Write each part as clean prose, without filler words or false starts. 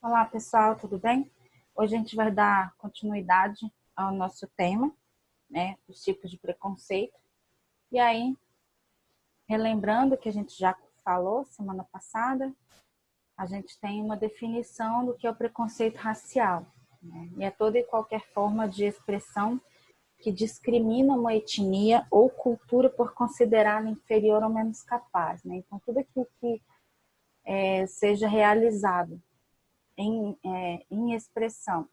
Olá, pessoal, tudo bem? Hoje a gente vai dar continuidade ao nosso tema, né, os tipos de preconceito. E aí, relembrando que a gente já falou semana passada, a gente tem uma definição do que é o preconceito racial, né? E é toda e qualquer forma de expressão que discrimina uma etnia ou cultura por considerá-la inferior ou menos capaz, né? Então, tudo aquilo que seja realizado em expressão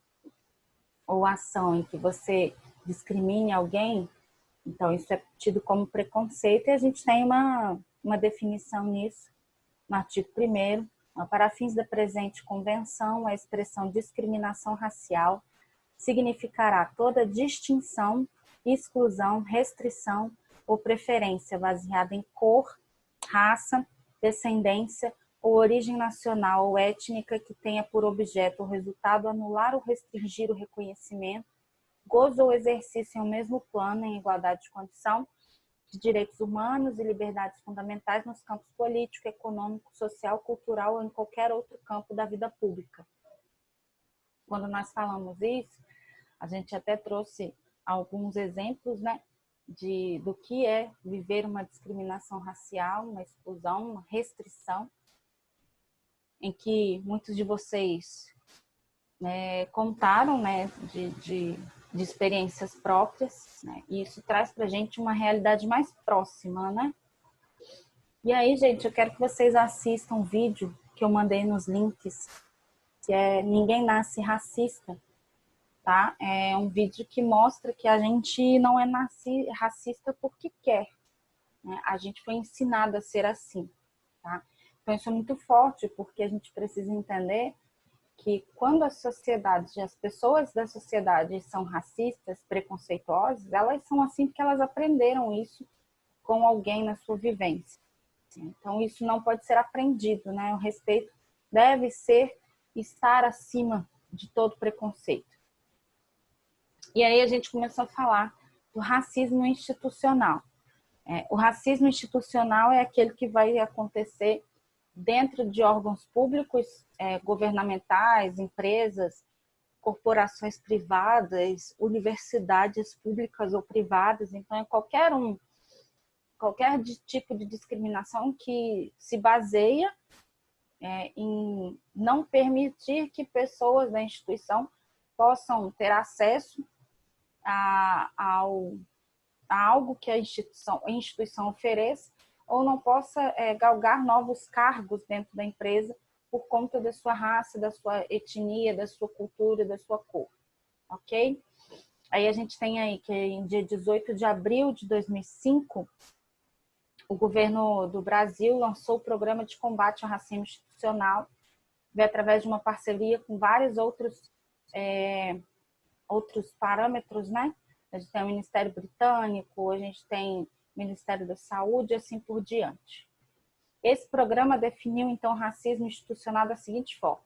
ou ação em que você discrimine alguém, então isso é tido como preconceito e a gente tem uma definição nisso no artigo 1º. Para fins da presente convenção, a expressão discriminação racial significará toda distinção, exclusão, restrição ou preferência baseada em cor, raça, descendência ou origem nacional ou étnica que tenha por objeto ou resultado anular ou restringir o reconhecimento, gozo ou exercício em um mesmo plano em igualdade de condição de direitos humanos e liberdades fundamentais nos campos político, econômico, social, cultural ou em qualquer outro campo da vida pública. Quando nós falamos isso, a gente até trouxe alguns exemplos, né, do que é viver uma discriminação racial, uma exclusão, uma restrição, em que muitos de vocês contaram, né, de experiências próprias, né, e isso traz para a gente uma realidade mais próxima, né? E aí, gente, eu quero que vocês assistam um vídeo que eu mandei nos links, que é Ninguém Nasce Racista, tá? É um vídeo que mostra que a gente não é racista porque quer, né? A gente foi ensinado a ser assim, tá? Então isso é muito forte porque a gente precisa entender que quando as pessoas da sociedade são racistas, preconceituosas, elas são assim porque elas aprenderam isso com alguém na sua vivência. Então isso não pode ser aprendido, né? O respeito deve estar acima de todo preconceito. E aí a gente começou a falar do racismo institucional. O racismo institucional é aquele que vai acontecer dentro de órgãos públicos, governamentais, empresas, corporações privadas, universidades públicas ou privadas. Então, é qualquer tipo de discriminação que se baseia em não permitir que pessoas da instituição possam ter acesso a algo que a instituição ofereça, ou não possa galgar novos cargos dentro da empresa por conta da sua raça, da sua etnia, da sua cultura, da sua cor, ok? Aí a gente tem aí que em dia 18 de abril de 2005, o governo do Brasil lançou o Programa de Combate ao Racismo Institucional, através de uma parceria com vários outros parâmetros, né? A gente tem o Ministério Britânico, a gente tem o Ministério da Saúde e assim por diante. Esse programa definiu, então, o racismo institucional da seguinte forma.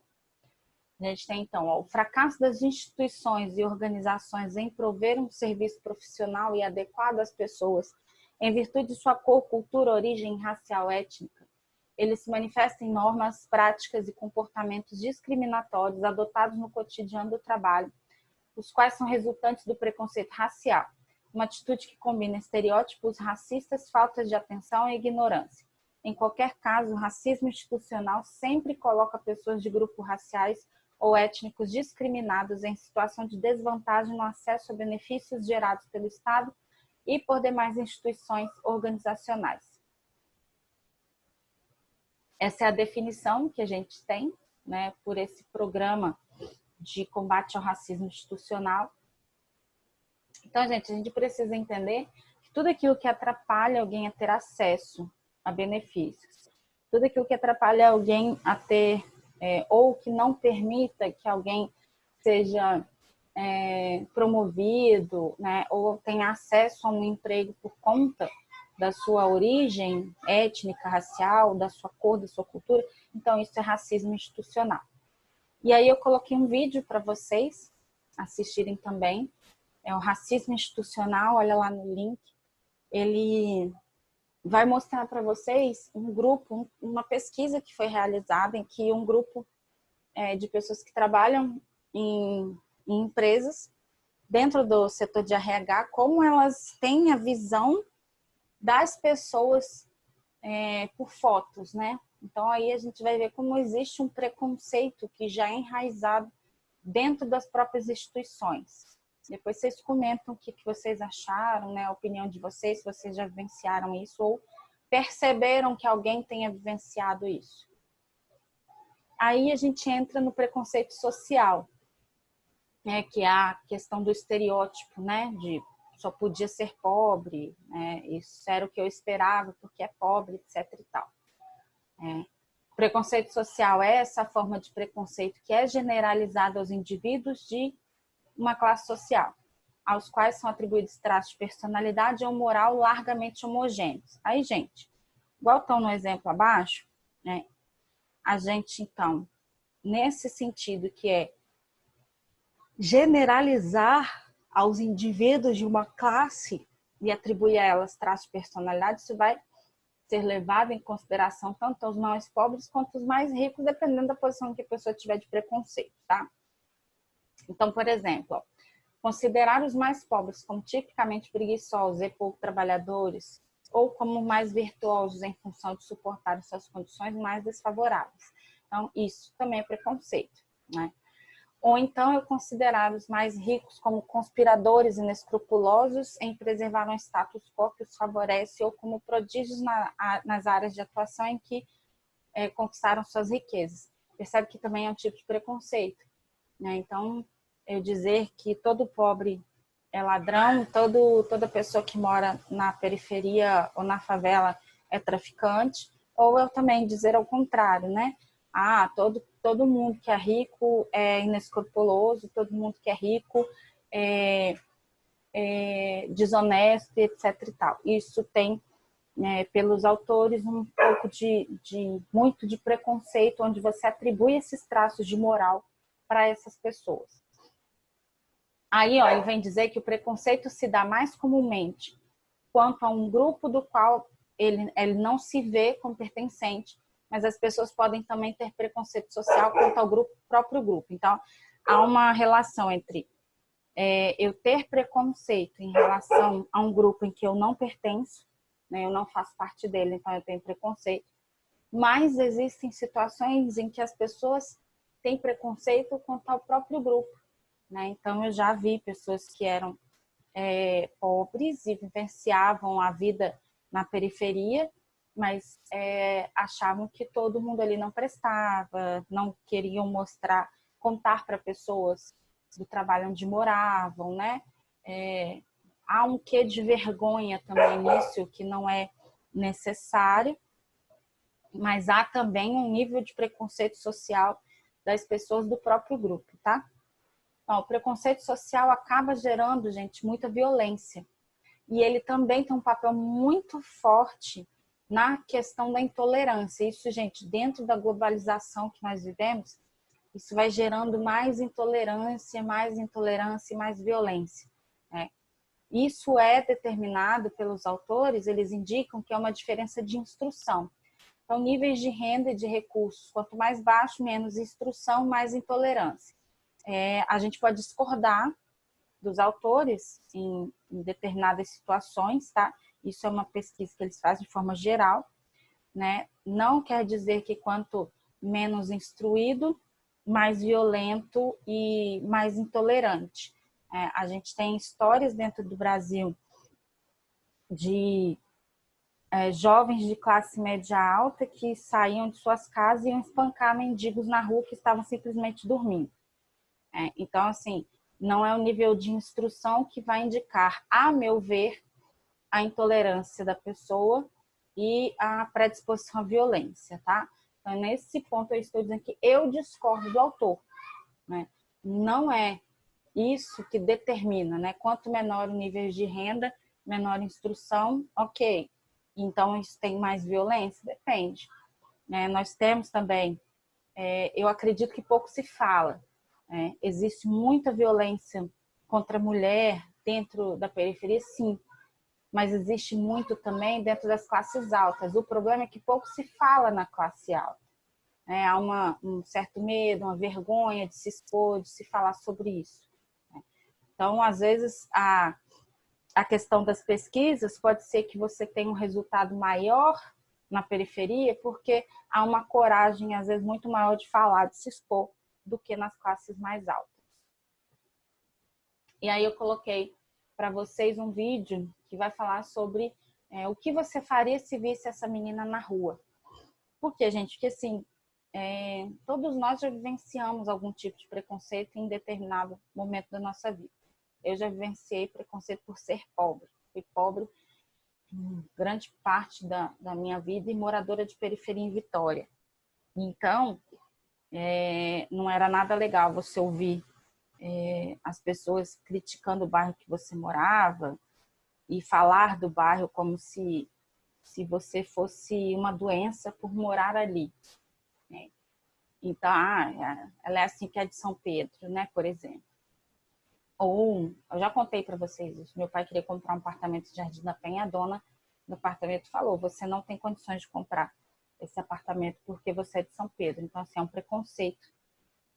A gente tem, então, o fracasso das instituições e organizações em prover um serviço profissional e adequado às pessoas em virtude de sua cor, cultura, origem racial, étnica. Ele se manifesta em normas, práticas e comportamentos discriminatórios adotados no cotidiano do trabalho, os quais são resultantes do preconceito racial, uma atitude que combina estereótipos racistas, faltas de atenção e ignorância. Em qualquer caso, o racismo institucional sempre coloca pessoas de grupos raciais ou étnicos discriminados em situação de desvantagem no acesso a benefícios gerados pelo Estado e por demais instituições organizacionais. Essa é a definição que a gente tem, né, por esse programa de combate ao racismo institucional. Então, gente, a gente precisa entender que tudo aquilo que atrapalha alguém a ter acesso a benefícios, tudo aquilo que atrapalha alguém a ter, ou que não permita que alguém seja promovido, né, ou tenha acesso a um emprego por conta da sua origem étnica, racial, da sua cor, da sua cultura, então isso é racismo institucional. E aí eu coloquei um vídeo para vocês assistirem também. É o racismo institucional, olha lá no link. Ele vai mostrar para vocês um grupo, uma pesquisa que foi realizada em que um grupo de pessoas que trabalham em empresas dentro do setor de RH, como elas têm a visão das pessoas por fotos, né? Então aí a gente vai ver como existe um preconceito que já é enraizado dentro das próprias instituições. Depois vocês comentam o que vocês acharam, né? A opinião de vocês, se vocês já vivenciaram isso ou perceberam que alguém tenha vivenciado isso. Aí a gente entra no preconceito social, né? Que é a questão do estereótipo, né? De só podia ser pobre, né? Isso era o que eu esperava porque é pobre, etc. e tal. Preconceito social é essa forma de preconceito que é generalizada aos indivíduos de uma classe social, aos quais são atribuídos traços de personalidade ou moral largamente homogêneos. Aí, gente, igual estão no exemplo abaixo, né? A gente, então, nesse sentido que é generalizar aos indivíduos de uma classe e atribuir a elas traços de personalidade, isso vai ser levado em consideração tanto aos mais pobres quanto os mais ricos, dependendo da posição que a pessoa tiver de preconceito, tá? Então, por exemplo, considerar os mais pobres como tipicamente preguiçosos e pouco trabalhadores, ou como mais virtuosos em função de suportar suas condições mais desfavoráveis. Então, isso também é preconceito, né? Ou então eu considerar os mais ricos como conspiradores inescrupulosos em preservar um status quo que os favorece ou como prodígios nas áreas de atuação em que conquistaram suas riquezas. Percebe que também é um tipo de preconceito, né? Então, eu dizer que todo pobre é ladrão, toda pessoa que mora na periferia ou na favela é traficante, ou eu também dizer ao contrário, né? Todo mundo que é rico é inescrupuloso, todo mundo que é rico é desonesto, etc. e tal. Isso tem, pelos autores, um pouco muito de preconceito, onde você atribui esses traços de moral para essas pessoas. Aí, ó, ele vem dizer que o preconceito se dá mais comumente quanto a um grupo do qual ele não se vê como pertencente, mas as pessoas podem também ter preconceito social quanto ao próprio grupo. Então, há uma relação entre eu ter preconceito em relação a um grupo em que eu não pertenço, né, eu não faço parte dele, então eu tenho preconceito, mas existem situações em que as pessoas têm preconceito quanto ao próprio grupo, né? Então, eu já vi pessoas que eram pobres e vivenciavam a vida na periferia, mas achavam que todo mundo ali não prestava, não queriam contar para pessoas do trabalho onde moravam, né? Há um quê de vergonha também nisso, que não é necessário, mas há também um nível de preconceito social das pessoas do próprio grupo, tá? Então, o preconceito social acaba gerando, gente, muita violência. E ele também tem um papel muito forte na questão da intolerância. Isso, gente, dentro da globalização que nós vivemos, isso vai gerando mais intolerância e mais violência, né? Isso é determinado pelos autores, eles indicam que é uma diferença de instrução. Então, níveis de renda e de recursos, quanto mais baixo, menos instrução, mais intolerância. A gente pode discordar dos autores em determinadas situações, tá? Isso é uma pesquisa que eles fazem de forma geral, né? Não quer dizer que quanto menos instruído, mais violento e mais intolerante. A gente tem histórias dentro do Brasil de jovens de classe média alta que saíam de suas casas e iam espancar mendigos na rua que estavam simplesmente dormindo. Então, assim, não é o nível de instrução que vai indicar, a meu ver, a intolerância da pessoa e a predisposição à violência, tá? Então, nesse ponto, eu estou dizendo que eu discordo do autor, né? Não é isso que determina, né? Quanto menor o nível de renda, menor instrução, ok. Então, isso tem mais violência? Depende. Nós temos também, eu acredito que pouco se fala, existe muita violência contra a mulher dentro da periferia, sim, mas existe muito também dentro das classes altas. O problema é que pouco se fala na classe alta, né? Há um certo medo, uma vergonha de se expor, de se falar sobre isso. Então, às vezes, a questão das pesquisas pode ser que você tenha um resultado maior na periferia, porque há uma coragem, às vezes, muito maior de falar, de se expor, do que nas classes mais altas. E aí eu coloquei para vocês um vídeo que vai falar sobre o que você faria se visse essa menina na rua. Por quê, gente? Porque, assim, todos nós já vivenciamos algum tipo de preconceito em determinado momento da nossa vida. Eu já vivenciei preconceito por ser pobre. Fui pobre grande parte da minha vida e moradora de periferia em Vitória. Então, não era nada legal você ouvir as pessoas criticando o bairro que você morava e falar do bairro como se você fosse uma doença por morar ali, né? Então, ela é assim que é de São Pedro, né, por exemplo. Ou, eu já contei para vocês isso, meu pai queria comprar um apartamento em Jardim da Penha, a dona do apartamento falou, você não tem condições de comprar esse apartamento porque você é de São Pedro. Então, assim, é um preconceito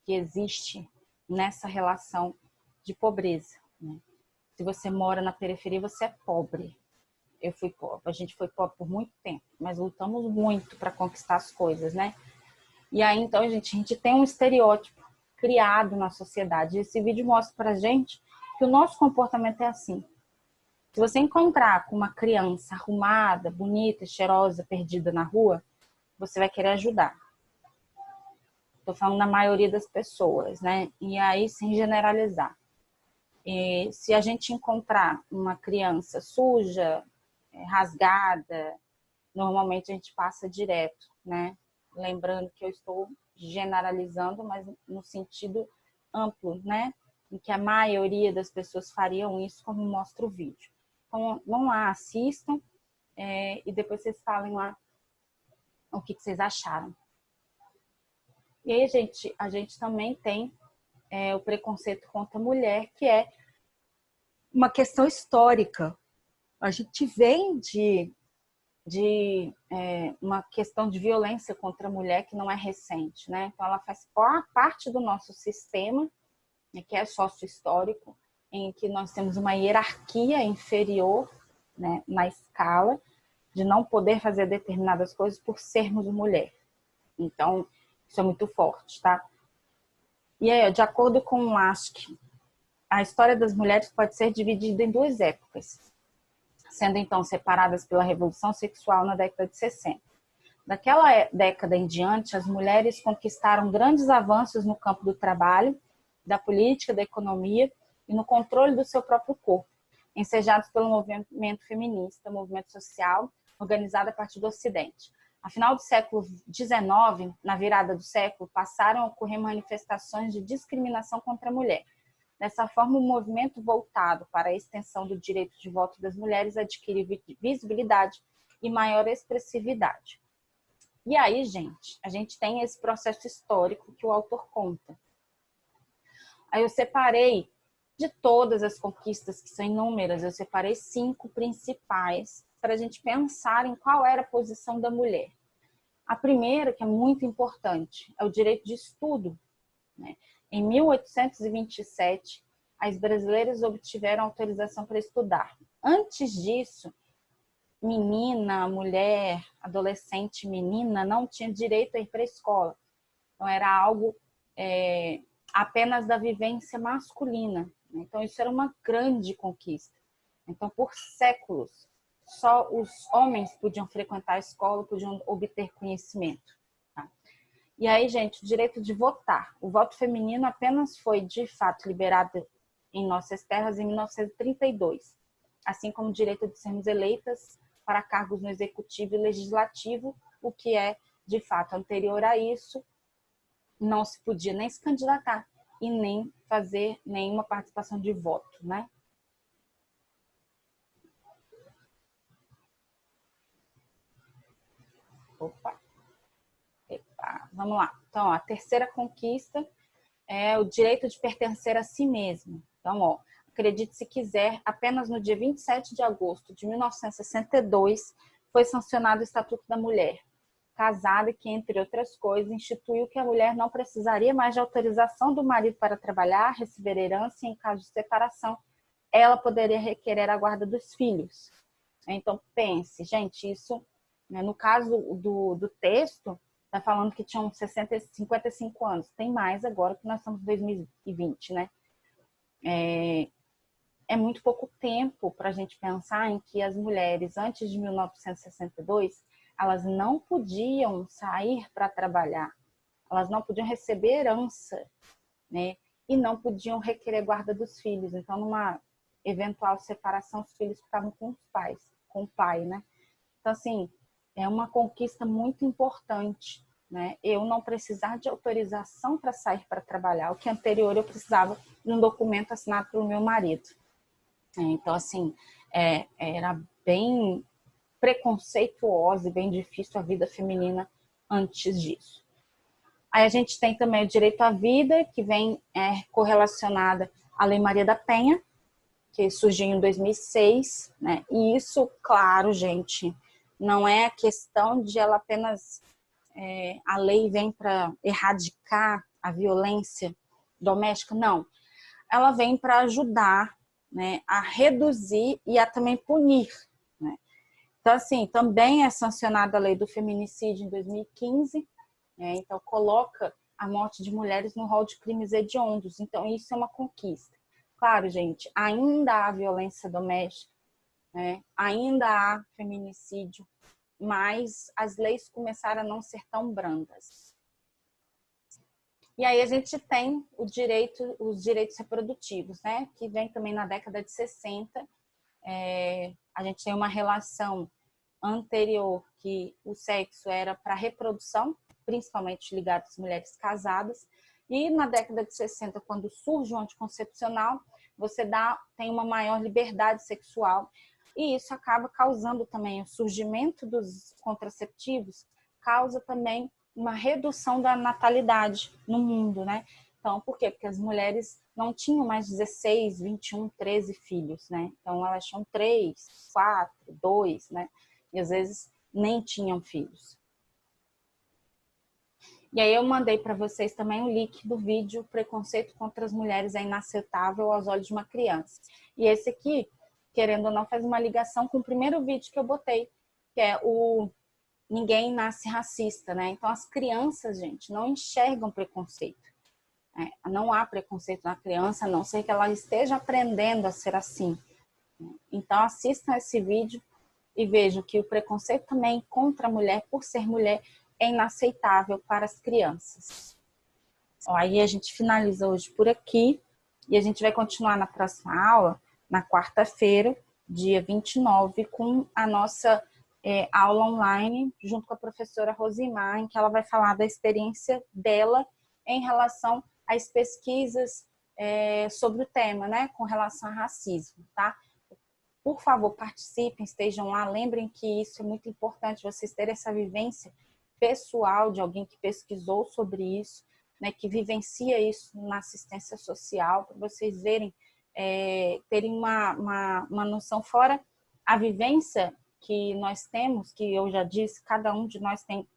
que existe nessa relação de pobreza, né? Se você mora na periferia, você é pobre. Eu fui pobre, a gente foi pobre por muito tempo, mas lutamos muito para conquistar as coisas, né? E aí, então, a gente tem um estereótipo criado na sociedade. Esse vídeo mostra pra gente que o nosso comportamento é assim. Se você encontrar com uma criança arrumada, bonita, cheirosa, perdida na rua, você vai querer ajudar. Estou falando na maioria das pessoas, né? E aí, sem generalizar. E se a gente encontrar uma criança suja, rasgada, normalmente a gente passa direto, né? Lembrando que eu estou generalizando, mas no sentido amplo, né? Em que a maioria das pessoas fariam isso, como mostra o vídeo. Então, vão lá, assistam, e depois vocês falem lá o que vocês acharam. E aí, a gente também tem o preconceito contra a mulher, que é uma questão histórica. A gente vem de uma questão de violência contra a mulher que não é recente, né? Então, ela faz parte do nosso sistema, né, que é sócio-histórico, em que nós temos uma hierarquia inferior, né, na escala de não poder fazer determinadas coisas por sermos mulher. Então, isso é muito forte, tá? E aí, de acordo com o Lask, a história das mulheres pode ser dividida em duas épocas, sendo então separadas pela Revolução Sexual na década de 60. Daquela década em diante, as mulheres conquistaram grandes avanços no campo do trabalho, da política, da economia e no controle do seu próprio corpo, ensejados pelo movimento feminista, movimento social, organizado a partir do Ocidente. A final do século XIX, na virada do século, passaram a ocorrer manifestações de discriminação contra a mulher. Dessa forma, o movimento voltado para a extensão do direito de voto das mulheres adquire visibilidade e maior expressividade. E aí, a gente tem esse processo histórico que o autor conta. Aí eu separei de todas as conquistas, que são inúmeras, eu separei 5 principais para a gente pensar em qual era a posição da mulher. A primeira, que é muito importante, é o direito de estudo, né? Em 1827, as brasileiras obtiveram autorização para estudar. Antes disso, menina, mulher, adolescente, menina, não tinha direito a ir para a escola. Então, era algo apenas da vivência masculina. Então, isso era uma grande conquista. Então, por séculos, só os homens podiam frequentar a escola, podiam obter conhecimento. Tá? E aí, gente, o direito de votar. O voto feminino apenas foi, de fato, liberado em nossas terras em 1932, assim como o direito de sermos eleitas para cargos no executivo e legislativo, o que é, de fato, anterior a isso, não se podia nem se candidatar e nem fazer nenhuma participação de voto, né? Opa. Vamos lá. Então, a terceira conquista é o direito de pertencer a si mesmo. Então, acredite se quiser, apenas no dia 27 de agosto de 1962 foi sancionado o Estatuto da Mulher. casada que, entre outras coisas, instituiu que a mulher não precisaria mais de autorização do marido para trabalhar, receber herança e, em caso de separação, ela poderia requerer a guarda dos filhos. Então, pense, gente, isso, né, no caso do texto, está falando que tinham 55 anos. Tem mais agora, que nós estamos em 2020, né? É muito pouco tempo para a gente pensar em que as mulheres, antes de 1962, elas não podiam sair para trabalhar, elas não podiam receber herança, né? E não podiam requerer guarda dos filhos. Então, numa eventual separação, os filhos ficavam com os pais, com o pai, né? Então, assim, é uma conquista muito importante, né? Eu não precisar de autorização para sair para trabalhar, o que anterior eu precisava de um documento assinado pelo meu marido. Então, assim, era bem preconceituosa e bem difícil a vida feminina antes disso. Aí a gente tem também o direito à vida, que vem correlacionada à Lei Maria da Penha, que surgiu em 2006, né? E isso, claro, gente, não é a questão de ela apenas... a lei vem para erradicar a violência doméstica, não. Ela vem para ajudar, né, a reduzir e a também punir, né? Então, assim, também é sancionada a lei do feminicídio em 2015, né? Então coloca a morte de mulheres no rol de crimes hediondos. Então, isso é uma conquista. Claro, gente, ainda há violência doméstica, né? Ainda há feminicídio, mas as leis começaram a não ser tão brandas. E aí a gente tem os direitos reprodutivos, né? Que vem também na década de 60. A gente tem uma relação anterior que o sexo era para reprodução, principalmente ligado às mulheres casadas. E na década de 60, quando surge o anticoncepcional, você tem uma maior liberdade sexual. E isso acaba causando também o surgimento dos contraceptivos, causa também uma redução da natalidade no mundo, né? Então, por quê? Porque as mulheres não tinham mais 16, 21, 13 filhos, né? Então, elas tinham 3, 4, 2, né? E às vezes nem tinham filhos. E aí eu mandei para vocês também o link do vídeo Preconceito contra as Mulheres é Inaceitável aos Olhos de uma Criança. E esse aqui, querendo ou não, faz uma ligação com o primeiro vídeo que eu botei, que é o Ninguém Nasce Racista, né? Então as crianças, gente, não enxergam preconceito. Não há preconceito na criança, a não ser que ela esteja aprendendo a ser assim. Então assistam esse vídeo e vejam que o preconceito também contra a mulher, por ser mulher, é inaceitável para as crianças. Aí a gente finaliza hoje por aqui e a gente vai continuar na próxima aula, na quarta-feira, dia 29, com a nossa aula online, junto com a professora Rosimar, em que ela vai falar da experiência dela em relação às pesquisas sobre o tema, né, com relação a racismo, tá? Por favor, participem, estejam lá, lembrem que isso é muito importante, vocês terem essa vivência pessoal de alguém que pesquisou sobre isso, né, que vivencia isso na assistência social, para vocês verem, terem uma noção, fora a vivência que nós temos, que eu já disse, cada um de nós tem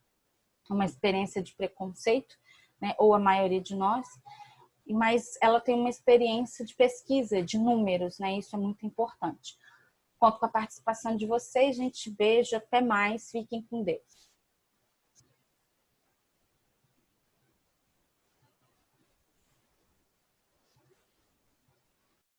uma experiência de preconceito, né, ou a maioria de nós, mas ela tem uma experiência de pesquisa, de números, né, isso é muito importante. Conto com a participação de vocês, gente, beijo, até mais, fiquem com Deus.